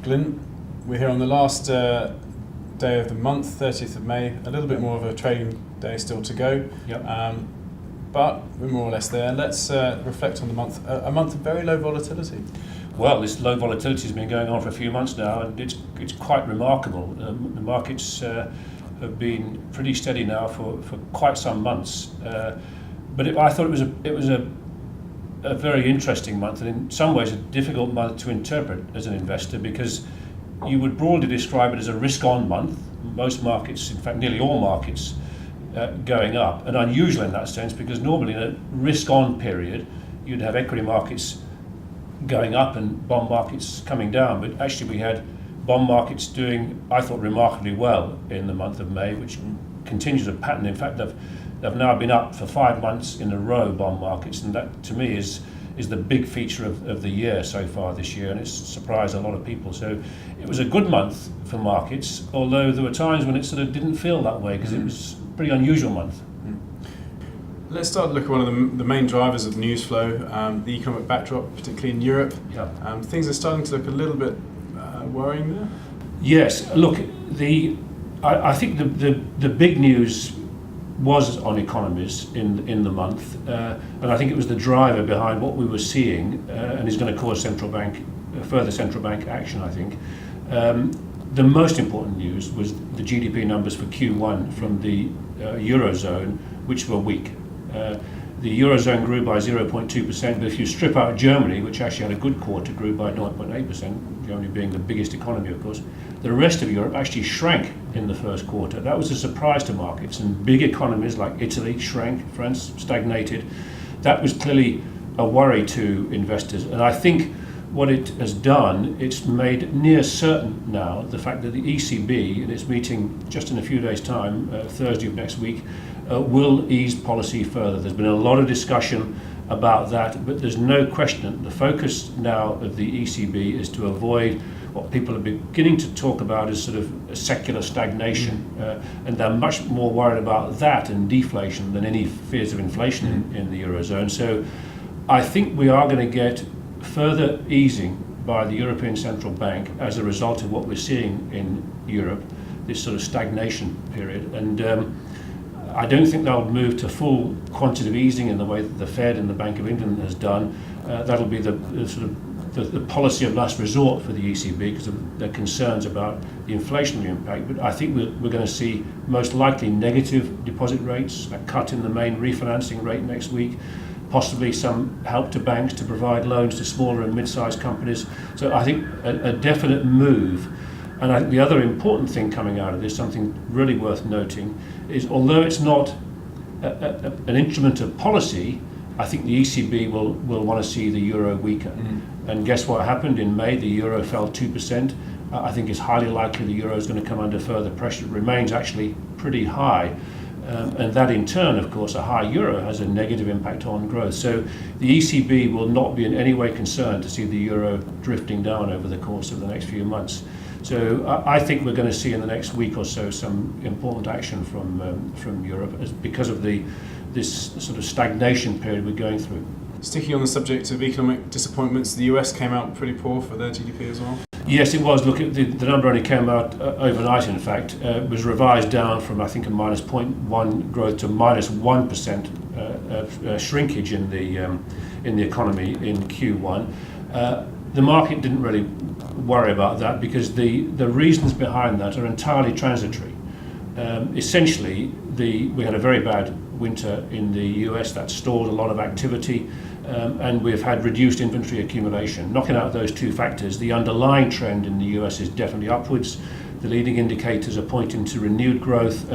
Glyn, we're here on the last day of the month, 30th of May, a little bit more of a trading day still to go. Yep. But we're more or less there. Let's reflect on the month, a month of very low volatility. Well, this low volatility has been going on for a few months now, and it's quite remarkable. The markets have been pretty steady now for quite some months. But I thought it was a very interesting month, and in some ways a difficult month to interpret as an investor, because you would broadly describe it as a risk-on month. Most markets, in fact nearly all markets, going up, and unusual in that sense, because normally in a risk-on period you'd have equity markets going up and bond markets coming down. But actually we had bond markets doing, I thought, remarkably well in the month of May, which continues a pattern. In fact, they've now been up for 5 months in a row, bond markets, and that to me is the big feature of the year so far this year, and it's surprised a lot of people. So it was a good month for markets, although there were times when it sort of didn't feel that way, because it was a pretty unusual month. Let's start to look at one of the main drivers of news flow, the economic backdrop, particularly in Europe. Yeah. Things are starting to look a little bit worrying there. Yes, look, I think the big news was on economies in the month, and I think it was the driver behind what we were seeing, and is going to cause further central bank action, I think. The most important news was the GDP numbers for Q1 from the Eurozone, which were weak. The Eurozone grew by 0.2%, but if you strip out Germany, which actually had a good quarter, grew by 0.8%, Germany being the biggest economy, of course, the rest of Europe actually shrank in the first quarter. That was a surprise to markets, and big economies like Italy shrank, France stagnated. That was clearly a worry to investors, and I think what it has done, it's made near certain now the fact that the ECB, in its meeting just in a few days' time, Thursday of next week, will ease policy further. There's been a lot of discussion about that, but there's no question the focus now of the ECB is to avoid what people are beginning to talk about as sort of a secular stagnation, and they're much more worried about that and deflation than any fears of inflation in the Eurozone. So I think we are going to get further easing by the European Central Bank as a result of what we're seeing in Europe, this sort of stagnation period. And I don't think they'll move to full quantitative easing in the way that the Fed and the Bank of England has done. That'll be the sort of the policy of last resort for the ECB because of their concerns about the inflationary impact. But I think we're going to see most likely negative deposit rates, a cut in the main refinancing rate next week, possibly some help to banks to provide loans to smaller and mid-sized companies. So I think a definite move. And I think the other important thing coming out of this, something really worth noting, is although it's not an instrument of policy, I think the ECB will want to see the euro weaker. And guess what happened in May? The euro fell 2%. I think it's highly likely the euro is going to come under further pressure. It remains actually pretty high. And that in turn, of course, a high euro has a negative impact on growth. So the ECB will not be in any way concerned to see the euro drifting down over the course of the next few months. So I think we're going to see in the next week or so some important action from Europe because of this sort of stagnation period we're going through. Sticking on the subject of economic disappointments, the US came out pretty poor for their GDP as well. Yes, it was. Look, the number only came out overnight, in fact. It was revised down from, I think, a minus 0.1 growth to minus 1% shrinkage in the economy in Q1. The market didn't really worry about that because the reasons behind that are entirely transitory. Essentially, we had a very bad winter in the US that stalled a lot of activity, and we've had reduced inventory accumulation. Knocking out those two factors, the underlying trend in the US is definitely upwards. The leading indicators are pointing to renewed growth.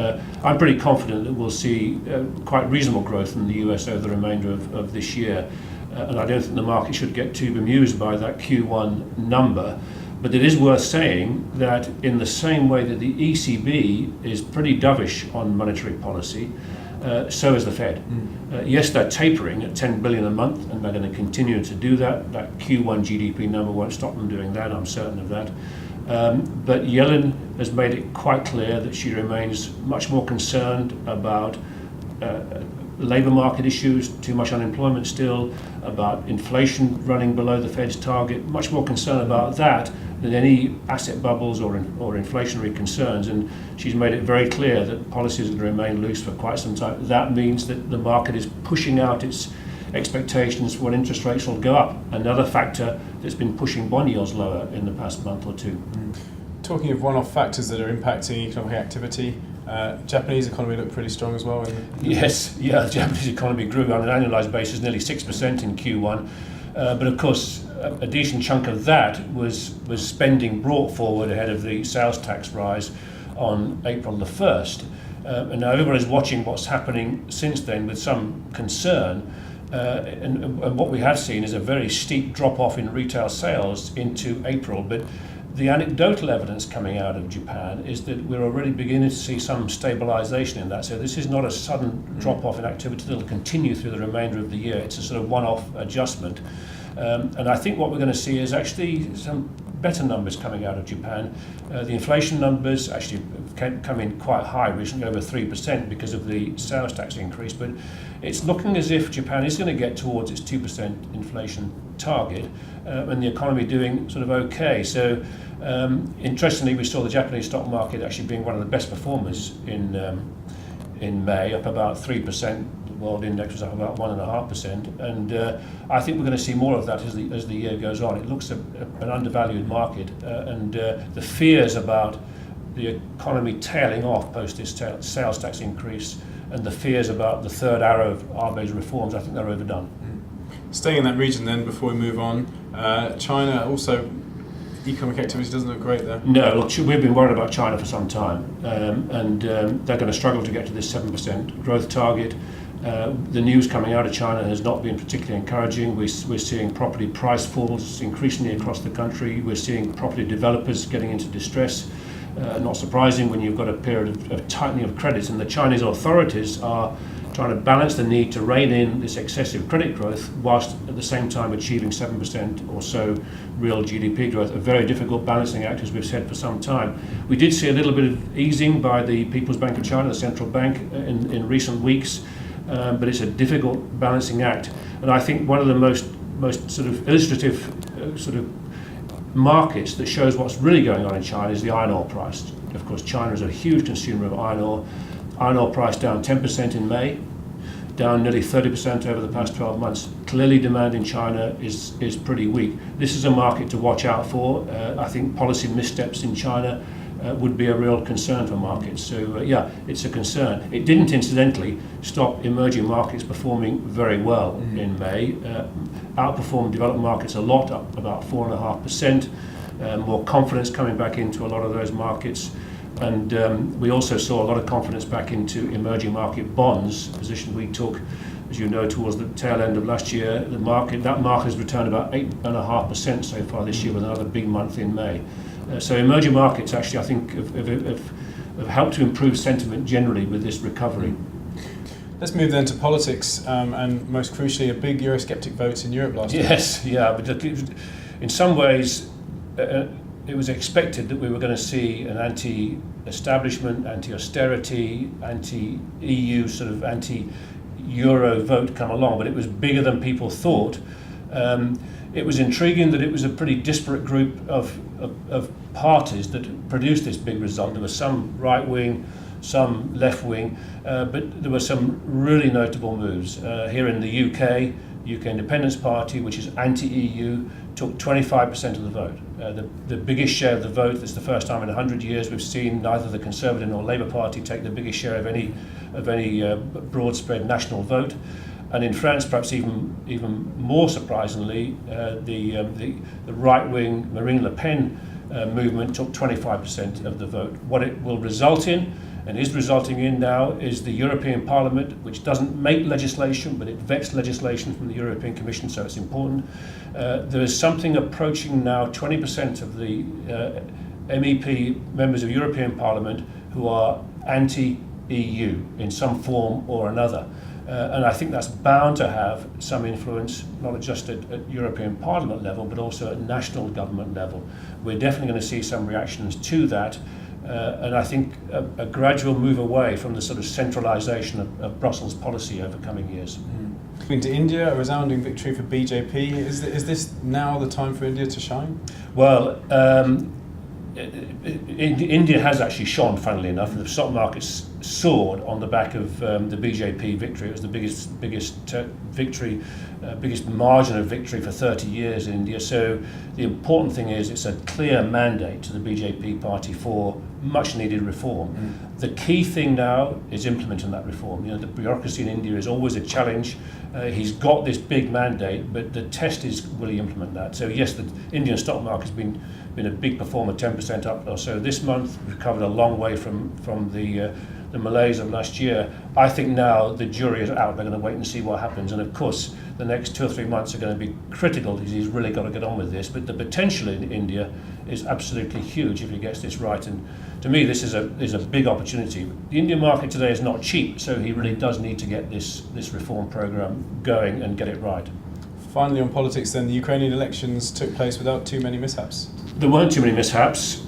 I'm pretty confident that we'll see quite reasonable growth in the US over the remainder of this year. And I don't think the market should get too bemused by that Q1 number. But it is worth saying that in the same way that the ECB is pretty dovish on monetary policy, so is the Fed. Yes, they're tapering at 10 billion a month, and they're going to continue to do that. That Q1 GDP number won't stop them doing that, I'm certain of that. But Yellen has made it quite clear that she remains much more concerned about labour market issues, too much unemployment still, about inflation running below the Fed's target, much more concerned about that than any asset bubbles or inflationary concerns, and she's made it very clear that policies are going to remain loose for quite some time. That means that the market is pushing out its expectations for when interest rates will go up, another factor that's been pushing bond yields lower in the past month or two. Talking of one-off factors that are impacting economic activity, Japanese economy looked pretty strong as well. Yes, the Japanese economy grew on an annualised basis nearly 6% in Q1, but of course a decent chunk of that was spending brought forward ahead of the sales tax rise on April the 1st. And now everybody's watching what's happening since then with some concern. And what we have seen is a very steep drop-off in retail sales into April, but the anecdotal evidence coming out of Japan is that we're already beginning to see some stabilisation in that. So this is not a sudden drop-off in activity that will continue through the remainder of the year. It's a sort of one-off adjustment. And I think what we're going to see is actually some better numbers coming out of Japan. The inflation numbers actually come in quite high recently, over 3% because of the sales tax increase, but it's looking as if Japan is going to get towards its 2% inflation target, and the economy doing sort of okay. So interestingly, we saw the Japanese stock market actually being one of the best performers in May, up about 3%. The world index was up about 1.5%, and I think we're going to see more of that as the year goes on. It looks an undervalued market, and the fears about the economy tailing off post this sales tax increase and the fears about the third arrow of Abe's reforms, I think they're overdone. Staying in that region then, before we move on, China also, economic activity doesn't look great there. No, look, we've been worried about China for some time, and they're going to struggle to get to this 7% growth target. The news coming out of China has not been particularly encouraging. We're seeing property price falls increasingly across the country. We're seeing property developers getting into distress. Not surprising when you've got a period of tightening of credit, and the Chinese authorities are trying to balance the need to rein in this excessive credit growth whilst at the same time achieving 7% or so real GDP growth. A very difficult balancing act, as we've said for some time. We did see a little bit of easing by the People's Bank of China, the central bank, in recent weeks, but it's a difficult balancing act. And I think one of the most sort of illustrative sort of markets that shows what's really going on in China is the iron ore price. Of course, China is a huge consumer of iron ore. Iron ore price down 10% in May, down nearly 30% over the past 12 months. Clearly demand in China is pretty weak. This is a market to watch out for. I think policy missteps in China would be a real concern for markets. So it's a concern. It didn't incidentally stop emerging markets performing very well in May. Outperformed developed markets a lot, up about 4.5%. More confidence coming back into a lot of those markets. And we also saw a lot of confidence back into emerging market bonds, a position we took, as you know, towards the tail end of last year. That market has returned about 8.5% so far this year, with another big month in May. So emerging markets actually, I think, have helped to improve sentiment generally with this recovery. Let's move then to politics, and most crucially, a big Eurosceptic vote in Europe last year. Yes, but in some ways, it was expected that we were going to see an anti-establishment, anti-austerity, anti-EU, sort of anti-Euro vote come along, but it was bigger than people thought. It was intriguing that it was a pretty disparate group of parties that produced this big result. There was some right-wing, some left-wing, but there were some really notable moves. Here in the UK Independence Party, which is anti-EU, took 25% of the vote. The biggest share of the vote. It's the first time in 100 years we've seen neither the Conservative nor Labour Party take the biggest share of any broad spread national vote. And in France, perhaps even more surprisingly, the right-wing Marine Le Pen movement took 25% of the vote. What it will result in, and is resulting in now, is the European Parliament, which doesn't make legislation, but it vets legislation from the European Commission, so it's important. There is something approaching now 20% of the MEP members of European Parliament who are anti-EU in some form or another. And I think that's bound to have some influence, not just at European Parliament level, but also at national government level. We're definitely going to see some reactions to that. And I think a gradual move away from the sort of centralisation of Brussels policy over coming years. Been to India, a resounding victory for BJP. Is this now the time for India to shine? Well, India has actually shone, funnily enough. The stock markets soared on the back of the BJP victory. It was the biggest victory, biggest margin of victory for 30 years in India. So the important thing is it's a clear mandate to the BJP party for much needed reform. The key thing now is implementing that reform. The bureaucracy in India is always a challenge. He's got this big mandate, but the test is, will he implement that? So yes, the Indian stock market has been a big performer, 10% up or so this month. We've recovered a long way from the malaise of last year. I think now the jury is out. They're going to wait and see what happens. And of course, the next 2 or 3 months are going to be critical because he's really got to get on with this. But the potential in India is absolutely huge if he gets this right. And to me, this is a big opportunity. The Indian market today is not cheap, so he really does need to get this reform program going and get it right. Finally, on politics, then, the Ukrainian elections took place without too many mishaps. There weren't too many mishaps,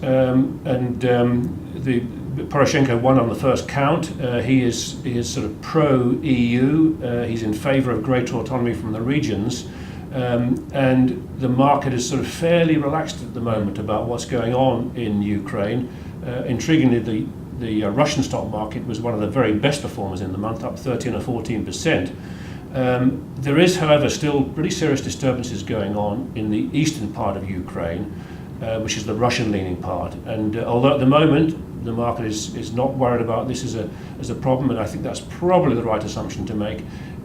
the Poroshenko won on the first count. He is sort of pro-EU. He's in favour of greater autonomy from the regions, and the market is sort of fairly relaxed at the moment about what's going on in Ukraine. Intriguingly, the Russian stock market was one of the very best performers in the month, up 13 or 14%. There is, however, still pretty serious disturbances going on in the eastern part of Ukraine, which is the Russian-leaning part. And although at the moment the market is not worried about this as a problem, and I think that's probably the right assumption to make,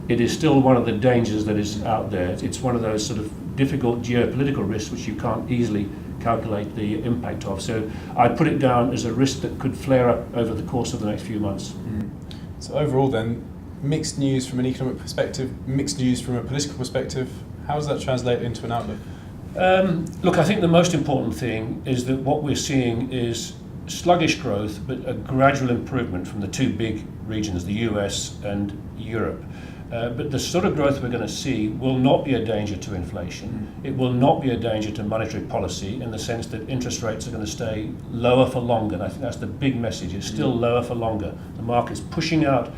it is still one of the dangers that is out there. It's one of those sort of difficult geopolitical risks which you can't easily calculate the impact of. So I'd put it down as a risk that could flare up over the course of the next few months. So overall then, mixed news from an economic perspective, mixed news from a political perspective. How does that translate into an outlook? Look, I think the most important thing is that what we're seeing is sluggish growth, but a gradual improvement from the two big regions, the US and Europe. But the sort of growth we're going to see will not be a danger to inflation. It will not be a danger to monetary policy in the sense that interest rates are going to stay lower for longer. And I think that's the big message. It's still lower for longer. The market's pushing out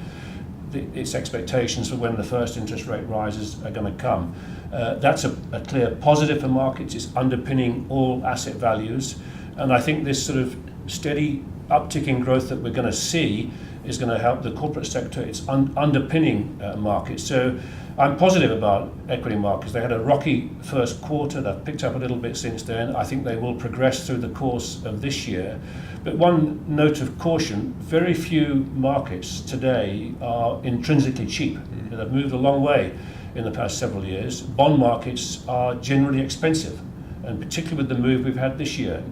its expectations for when the first interest rate rises are going to come. That's a clear positive for markets. It's underpinning all asset values. And I think this sort of steady uptick in growth that we're going to see is going to help the corporate sector. It's underpinning markets. So I'm positive about equity markets. They had a rocky first quarter. They've picked up a little bit since then. I think they will progress through the course of this year. But one note of caution, very few markets today are intrinsically cheap. They've moved a long way in the past several years. Bond markets are generally expensive, and particularly with the move we've had this year.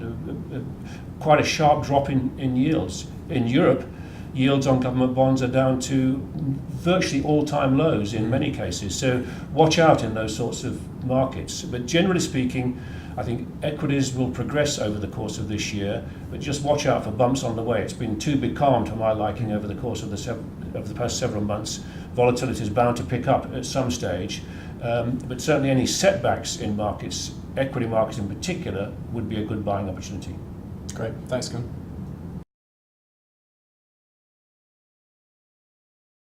Quite a sharp drop in yields. In Europe, yields on government bonds are down to virtually all-time lows in many cases. So watch out in those sorts of markets. But generally speaking, I think equities will progress over the course of this year, but just watch out for bumps on the way. It's been too becalmed for my liking over the course of the past several months. Volatility is bound to pick up at some stage, but certainly any setbacks in markets, equity markets in particular, would be a good buying opportunity. Great, thanks, Gun.